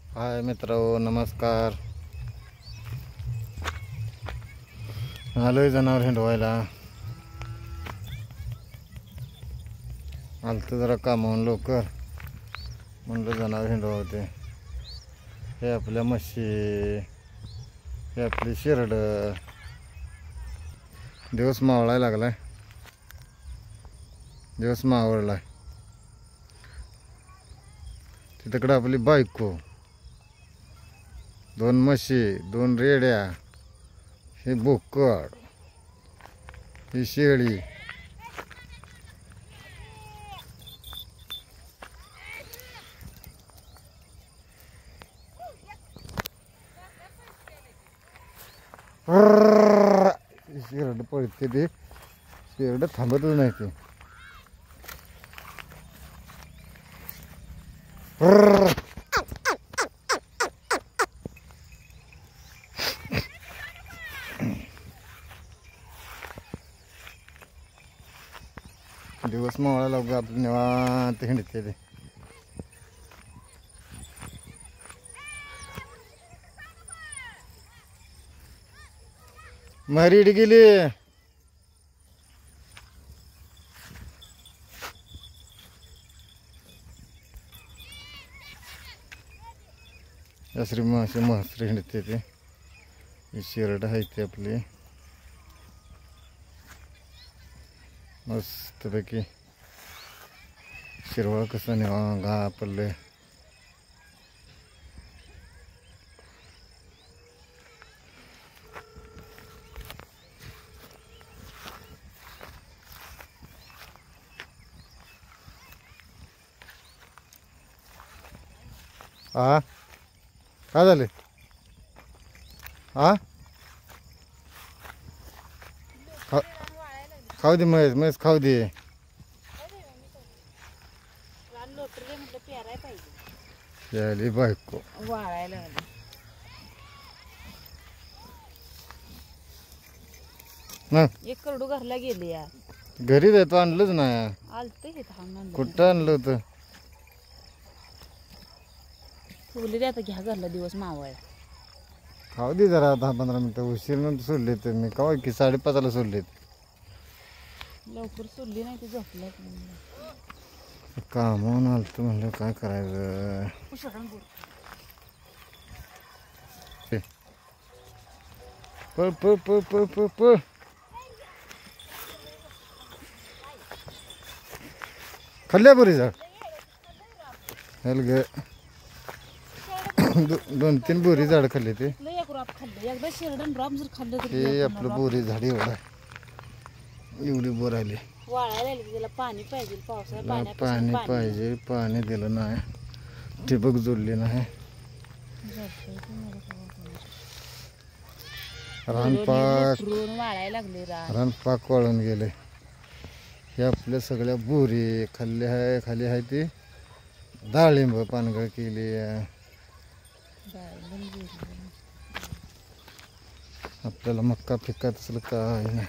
हाय मित्रांनो, नमस्कार. आलोय जनावर हिंडवायला. आलतं जरा कामावून लवकर, म्हणलं जनावर हिंडवावते. हे आपल्या म्हशी, हे आपली शेरड. दिवस मावळायला लागलाय, दिवस मावळलाय. तिकडं आपली बायको, 2 म्हशी, 2 रेड्या, हे बोकड, ही शेळी. शेरड पळते, ते शेरड थांबतच नाही ते. दिवस मावळायला लागला, आपलं निवांत हिंडते ते. मरीड गेली. अशी मासे महसरी हिंडते ते. ही शेरड आहे ते आपली, मस्तपैकी शिरवळ कसं निवांत घा पडले. हा काय झाले? हा खाऊ दे म्हैस, म्हैस खाऊ दे. याली बायको वाळायला ना, एक करडू घरला गेली यार. घरी जायचं आणलंच नाही. आलते हे थांबून कुठं आणलं होतं? फुगले आता घ्या घरला, दिवस मावळ. खाऊ दे जरा 10-15 मिनिटं. उशीर नंतर सोडले तर मी कवा की 5:30ला सोडलेत. लवकर सोडली नाही, ते झोपलं. कामावून आलतं, म्हणलं काय करायचं. पळ पळ पळ पळ पळ पळ. खाल्ल्या बरी झाड. हल ग 2-3 बोरी झाड खाल्ले ते. एकदा शेरडन ड्रॉप जर खाल्लं तर हे आपलं बोरी झाड एवढं, एवढी बोर आली. वाळायला लागली. त्याला पाणी पाहिजे, पावसाळ्यात पाणी पाहिजे. पाणी दिलं नाही, ठिबक जोडली नाही. रानपाक वाळायला लागले. रानपाक वाळून गेले. हे आपल्या सगळ्या बोरी खाल्ली आहे. खाली आहे ती डाळिंब पानगळ केली. आपल्याला मक्का फिक्का तसलं काय नाही.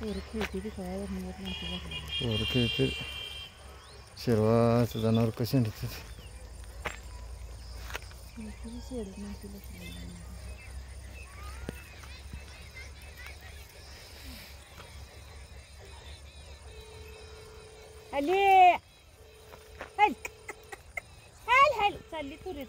पोरं खेळते. शिरवाचं जनावर कशी हिंडते. चालली तुरी